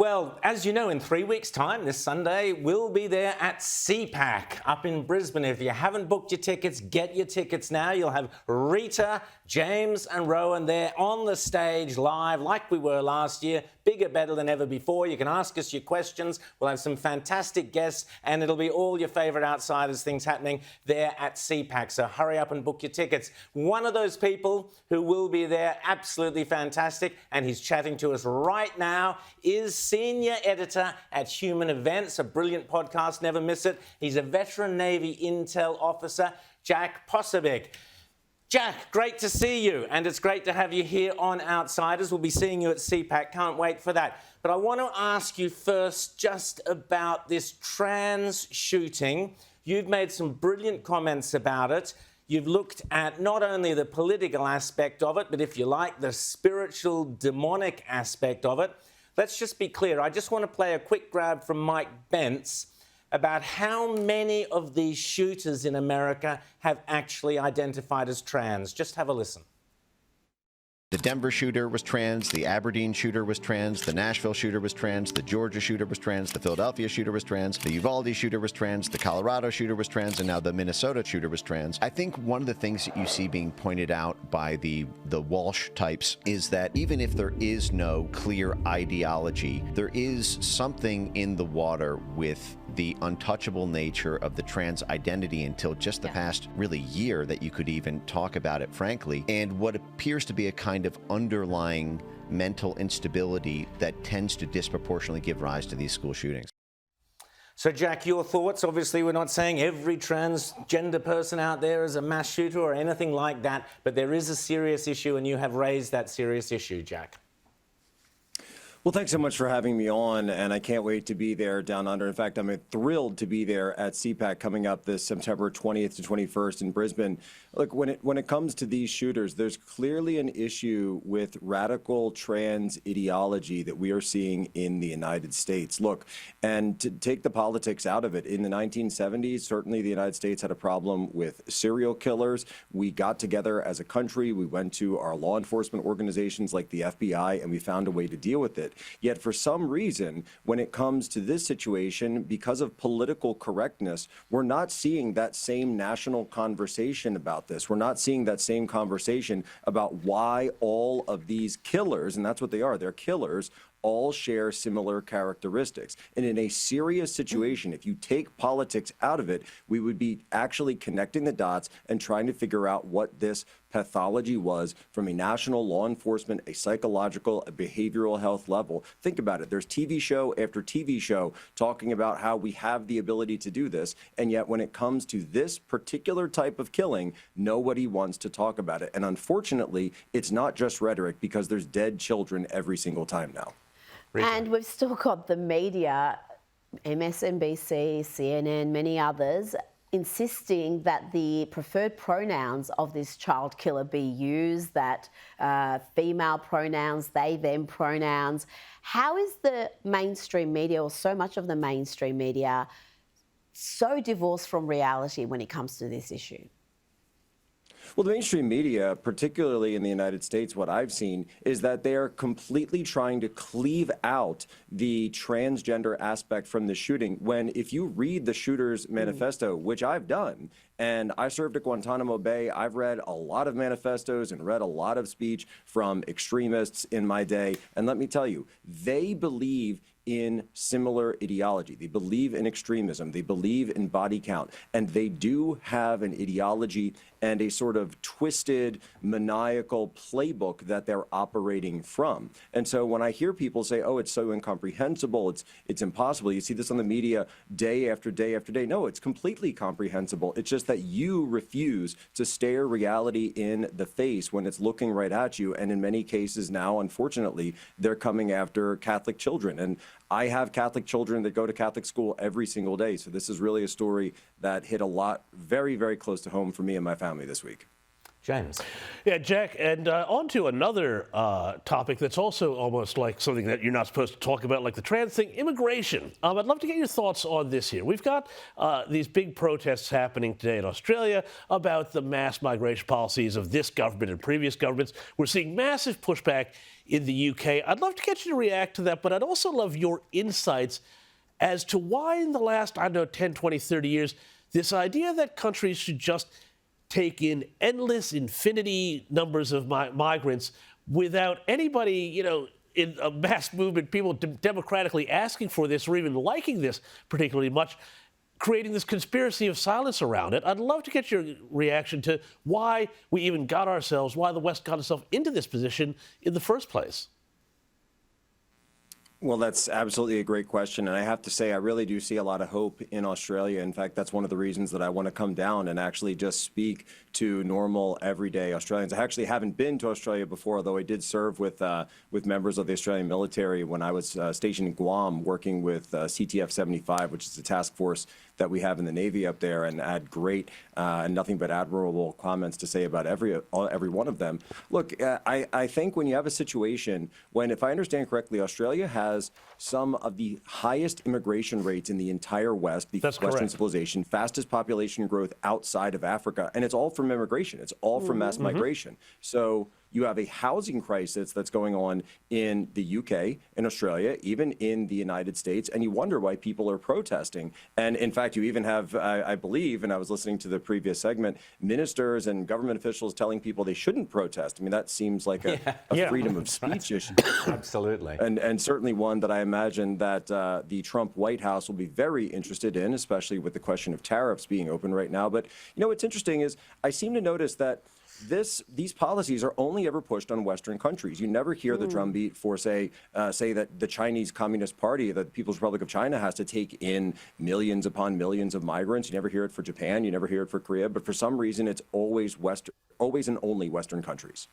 Well, as you know, in 3 weeks' time, this Sunday, we'll be there at CPAC up in Brisbane. If you haven't booked your tickets, get your tickets now. You'll have Rita, James and Rowan there on the stage live like we were last year. Bigger, better than ever before. You can ask us your questions. We'll have some fantastic guests and it'll be all your favourite Outsiders things happening there at CPAC. So hurry up and book your tickets. One of those people who will be there, absolutely fantastic, and he's chatting to us right now, is senior editor at Human Events, a brilliant podcast, never miss it. He's a veteran Navy intel officer, Jack Posobiec. Jack, great to see you, and it's great to have you here on Outsiders. We'll be seeing you at CPAC, can't wait for that. But I want to ask you first just about this trans shooting. You've made some brilliant comments about it. You've looked at not only the political aspect of it, but if you like, the spiritual, demonic aspect of it. Let's just be clear. I just want to play a quick grab from Mike Bentz about how many of these shooters in America have actually identified as trans. Just have a listen. The Denver shooter was trans, the Aberdeen shooter was trans, the Nashville shooter was trans, the Georgia shooter was trans, the Philadelphia shooter was trans, the Uvalde shooter was trans, the Colorado shooter was trans, and now the Minnesota shooter was trans. I think one of the things that you see being pointed out by the Walsh types is that even if there is no clear ideology, there is something in the water with the untouchable nature of the trans identity until just the past really year that you could even talk about it, frankly, and what appears to be a kind of underlying mental instability that tends to disproportionately give rise to these school shootings. So, Jack, your thoughts? Obviously, we're not saying every transgender person out there is a mass shooter or anything like that, but there is a serious issue, and you have raised that serious issue, Jack. Well, thanks so much for having me on, and I can't wait to be there down under. In fact, I'm thrilled to be there at CPAC coming up this September 20th to 21st in Brisbane. Look, when it comes to these shooters, there's clearly an issue with radical trans ideology that we are seeing in the United States. Look, and to take the politics out of it, in the 1970s, certainly the United States had a problem with serial killers. We got together as a country, we went to our law enforcement organizations like the FBI, and we found a way to deal with it. Yet for some reason, when it comes to this situation, because of political correctness, we're not seeing that same national conversation about this. We're not seeing that same conversation about why all of these killers, and that's what they are, they're killers, all share similar characteristics. And in a serious situation, if you take politics out of it, we would be actually connecting the dots and trying to figure out what this pathology was from a national law enforcement, a psychological, a behavioral health level. Think about it. There's TV show after TV show talking about how we have the ability to do this, and yet when it comes to this particular type of killing, nobody wants to talk about it. And unfortunately, it's not just rhetoric, because there's dead children every single time now. And we've still got the media, MSNBC, CNN, many others, insisting that the preferred pronouns of this child killer be used, that female pronouns, they, them pronouns. How is the mainstream media, or so much of the mainstream media, so divorced from reality when it comes to this issue? Well, the mainstream media, particularly in the United States, what I've seen is that they are completely trying to cleave out the transgender aspect from the shooting, when if you read the shooter's manifesto, which I've done, and I served at Guantanamo Bay, I've read a lot of manifestos and read a lot of speech from extremists in my day, and let me tell you, they believe in similar ideology. They believe in extremism. They believe in body count. And they do have an ideology and a sort of twisted, maniacal playbook that they're operating from. And so when I hear people say, oh, it's so incomprehensible, it's impossible, you see this on the media day after day after day. No, it's completely comprehensible. It's just that you refuse to stare reality in the face when it's looking right at you. And in many cases now, unfortunately, they're coming after Catholic children. And I have Catholic children that go to Catholic school every single day. So this is really a story that hit a lot, very, very close to home for me and my family this week. James. Yeah, Jack, and on to another topic that's also almost like something that you're not supposed to talk about, like the trans thing, immigration. I'd love to get your thoughts on this here. We've got these big protests happening today in Australia about the mass migration policies of this government and previous governments. We're seeing massive pushback in the UK. I'd love to get you to react to that, but I'd also love your insights as to why in the last, 10, 20, 30 years, this idea that countries should just take in endless, infinity numbers of migrants without anybody, in a mass movement, people democratically asking for this or even liking this particularly much, creating this conspiracy of silence around it. I'd love to get your reaction to why we even why the West got itself into this position in the first place. Well, that's absolutely a great question. And I have to say, I really do see a lot of hope in Australia. In fact, that's one of the reasons that I want to come down and actually just speak to normal, everyday Australians. I actually haven't been to Australia before, although I did serve with members of the Australian military when I was stationed in Guam working with CTF 75, which is the task force that we have in the Navy up there, and I had great and nothing but admirable comments to say about every one of them. Look, I think when you have a situation when, if I understand correctly, Australia has some of the highest immigration rates in the entire West, the Western civilization, fastest population growth outside of Africa, and it's all from immigration. It's all from mass migration. So you have a housing crisis that's going on in the UK, in Australia, even in the United States, and you wonder why people are protesting. And in fact, you even have, I believe, and I was listening to the previous segment, ministers and government officials telling people they shouldn't protest. I mean, that seems like a freedom of speech issue. Absolutely. And certainly one that I imagine that the Trump White House will be very interested in, especially with the question of tariffs being open right now. But, what's interesting is I seem to notice that these policies are only ever pushed on Western countries. You never hear the drumbeat for say that the Chinese Communist Party, the People's Republic of China, has to take in millions upon millions of migrants. You never hear it for Japan. You never hear it for Korea. But for some reason, it's always and only Western countries.